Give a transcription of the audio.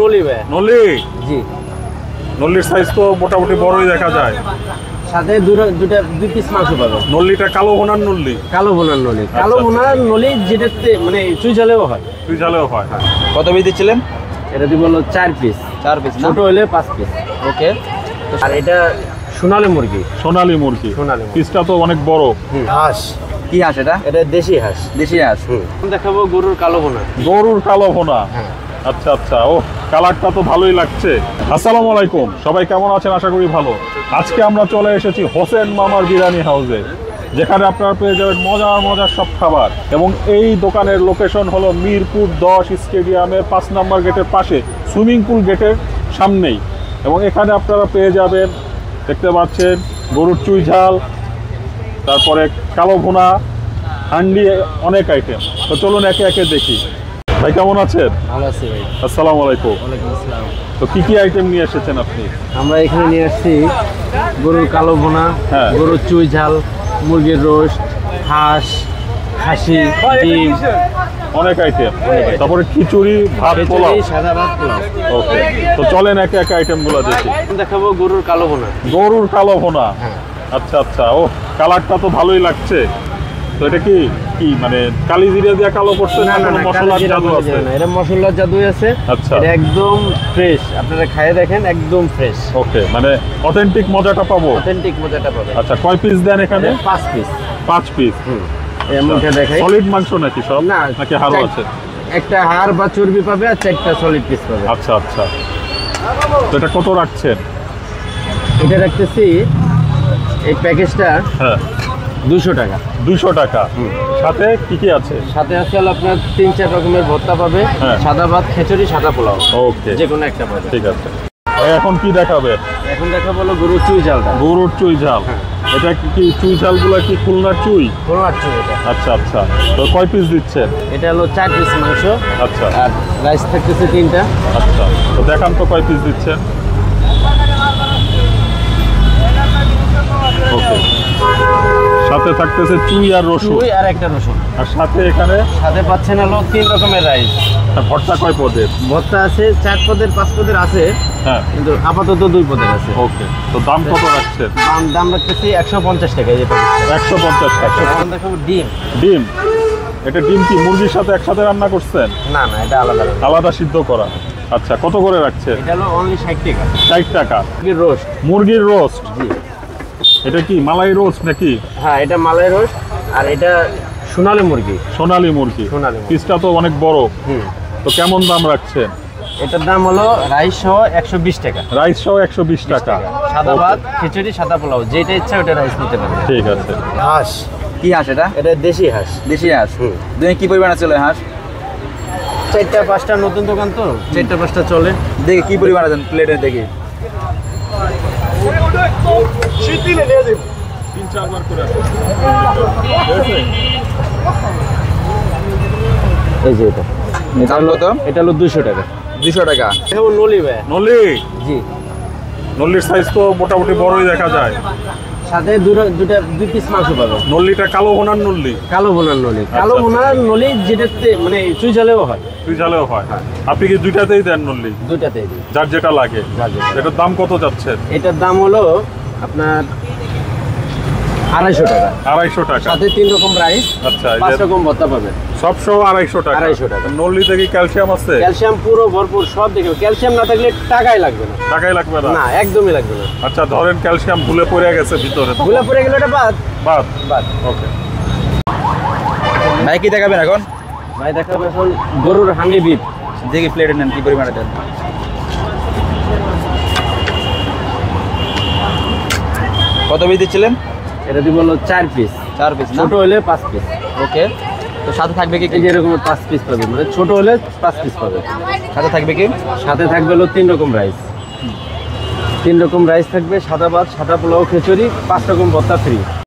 নলি ভাই। নলি? জি। নলির সাইজ তো মোটামুটি বড়ই দেখা যায়। সাথে দুই পিস মাংস পাবেন। নলিটা কালো ভুনার নলি? কালো ভুনার নলি। কালো ভুনার নলি যেটাতে মানে চুই ঝালেও হয়। চুই ঝালেও হয়। কত পিস দিচ্ছিলেন? এটা দিব হলো 4 পিস। 4 পিস, ছোট হলে 5 পিস। ওকে। আর এটা সোনালী মুরগি। সোনালী মুরগি। সোনালী মুরগি। পিসটা তো অনেক বড়। হাঁস। কি হাঁস এটা? এটা দেশি হাঁস। দেশি হাঁস। দেখাবো গরুর কালো ভুনা। গরুর কালো ভুনা। হ্যাঁ। আচ্ছা আচ্ছা, ও কালারটা তো ভালোই লাগছে। আসসালামু আলাইকুম, সবাই কেমন আছেন? আশা করি ভালো। আজকে আমরা চলে এসেছি হোসেন মামার বিরিয়ানি হাউসে, যেখানে আপনারা পেয়ে যাবেন মজার মজার সব খাবার। এবং এই দোকানের লোকেশন হলো মিরপুর 10 স্টেডিয়ামের 5 নম্বর গেটের পাশে, সুইমিং পুল গেটের সামনেই। এবং এখানে আপনারা পেয়ে যাবেন, দেখতে পাচ্ছেন, গরুর চুই ঝাল, তারপরে কালো ভুনা, হান্ডি, অনেক আইটেম। তো চলুন একে একে দেখি। ভাই কেমন আছেন? ভালো আছি ভাই। আসসালামু আলাইকুম। ওয়ালাইকুম আসসালাম। তো কি কি আইটেম নিয়ে এসেছেন আপনি? আমরা এখানে নিয়ে আসছি গরুর কালো ভুনা, হ্যাঁ। গরুর চুই ঝাল, মুরগির রোস্ট, হাঁস, খাসি, ডিম, অনেক আইটেম। তারপরে খিচুড়ি, ভাত, পোলাও। খিচুড়ি, সাদা ভাত, পোলাও। ওকে, তো চলেন একে একে আইটেমগুলো দেখি। দেখাবো গরুর কালো ভুনা। গরুর কালো ভুনা। হ্যাঁ। আচ্ছা আচ্ছা, ও কালারটা তো ভালোই লাগছে। তো এটা কি কি মানে কালি জিরা দিয়ে কালো করছে না কোনো মশলার জাদু আছে? না, এটা মশলার জাদু আছে। আচ্ছা। এটা একদম ফ্রেশ, আপনারা খাইয়ে দেখেন, একদম ফ্রেশ। ওকে, মানে অথেন্টিক মজাটা পাবো। অথেন্টিক মজাটা পাবেন। আচ্ছা, কয় পিস দেন এখানে? 5 পিস। 5 পিস। এই মুখে দেখাই। সলিড মাংস নাকি সব? না, নাকি হাড়ও আছে? একটা হাড় বা চর্বি পাবে আর 4টা সলিড পিস পাবে। আচ্ছা আচ্ছা, তো এটা কত রাখছেন? এটা রাখতেছি এই প্যাকেজটা হ্যাঁ, 200 টাকা। 200 টাকা। সাথে কি কি আছে? সাথে আছে হলো আপনার 3-4 রকমের ভর্তা পাবে, হ্যাঁ। সাদা ভাত, খিচুড়ি, সাদা পোলাও, ওকে, যে কোনো একটা পাবে। ঠিক আছে। এখন কি দেখাবে? এখন দেখা বলো গরুর চুই ঝালটা। গরুর চুই ঝাল। এটা কি চুই ঝালগুলো কি খুলনার চুই? খুলনার চুই এটা। আচ্ছা আচ্ছা, তো কয় পিস দিচ্ছেন? এটা হলো 4 পিস মাংস। আচ্ছা আর রাইস থাকতেছে 3টা। আচ্ছা, তো দেখান তো কয় পিস দিচ্ছেন। ওকে, সাথে থাকতেছে চুই আর রসুন। চুই আর একটা রসুন। আর সাথে এখানে সাথে পাচ্ছেন হলো 3 রকমের রাইস। ভর্তা কয় পদের? ভর্তা আছে 4 পদের, 5 পদের আছে, হ্যাঁ। কিন্তু আপাতত 2 পদের আছে। ওকে, তো দাম কত রাখছেন? দাম রাখতেছি 150 টাকা এই প্যাকেজটা। 150 টাকা। এখন দেখাবো ডিম। ডিম, এটা ডিম কি মুরগির সাথে একসাথে রান্না করছেন? না না, এটা আলাদা আলাদা। আলাদা সিদ্ধ করা। আচ্ছা, কত করে রাখছেন? এটা হলো অনলি 60 টাকা। 60 টাকা। রোস্ট। মুরগির রোস্ট। জি। এটা কি মালাই রোস্ট নাকি? হ্যাঁ, এটা মালাই রোস্ট। আর এটা সোনালী মুরগি। সোনালী মুরগি। সোনালী মুরগি। পিসটা তো অনেক বড়। তো কেমন দাম রাখছেন? এটার দাম হলো রাইস সহ 120 টাকা। রাইস সহ 120 টাকা। সাদা Okay, ভাত, খিচুড়ি, সাদা পোলাও, যেটা ইচ্ছা ওটা রাইস নিতে পারবেন। ঠিক আছে। হাঁস। কি হাঁস এটা? এটা দেশি হাঁস। দেশি হাঁস। তুমি কি পরিমাণ আছে হাঁস? 4টা-5টা নতুন দোকান তো, 4টা-5টা চলে। দেখি কি পরিমাণ আছে প্লেটে, দেখি। 3-4 বার করে এই যে এটা। দাম কত? এটা হলো 200 টাকা। 200 টাকা। এখন নলি ভাই। নলি? জি। নলির সাইজ তো মোটামুটি বড়ই দেখা যায়। সাথে দুই পিস মাংস পাবেন। নলিটা কালো ভুনার নলি? কালো ভুনার নলি। কালো আচ্ছা। ভুনার নলি যেটাতে মানে চুই ঝালেও হয়। চুই ঝালেও হয়। আপনি কি দুইটাতেই দেন নলি? দুইটাতেই দিই। যার যেটা লাগে। যার যেটা। এটার দাম কত যাচ্ছে? এটার দাম হলো আপনার 250 টাকা। 250 টাকা। সাথে 3 রকম রাইস। আচ্ছা, 5 রকম ভর্তা পাবেন। সব সহ 250 টাকা। 250 টাকা। নলিতে কি ক্যালসিয়াম আছে? ক্যালসিয়াম পুরো ভরপুর, সব দেখে। ক্যালসিয়াম না থাকলে টাকাই লাগবে না। টাকাই লাগবে না? না, একদমই লাগবে না। আচ্ছা, ধরেন ক্যালসিয়াম ভুলে পড়ে গেছে ভিতরে, ভুলে পড়ে গেলে এটা বাদ। বাদ। বাদ। ওকে, ভাই কি দেখাবেন এখন? ভাই দেখাবো এখন গরুর হান্ডি বিফ। দেখি প্লেটে নেন কি পরিমাণ আছে। কত পিস দিচ্ছিলেন? এটা দিব হলো 4 পিস। 4 পিস না? ছোট হলে 5 পিস। ওকে, তো সাথে থাকবে কি? এই যে এরকম 5 পিস পাবে, মানে ছোট হলে 5 পিস পাবে। সাথে থাকবে কি? সাথে থাকবে হলো 3 রকম রাইস। 3 রকম রাইস থাকবে, সাদা ভাত, সাদা পোলাও, খিচুড়ি, 5 রকম ভর্তা ফ্রি।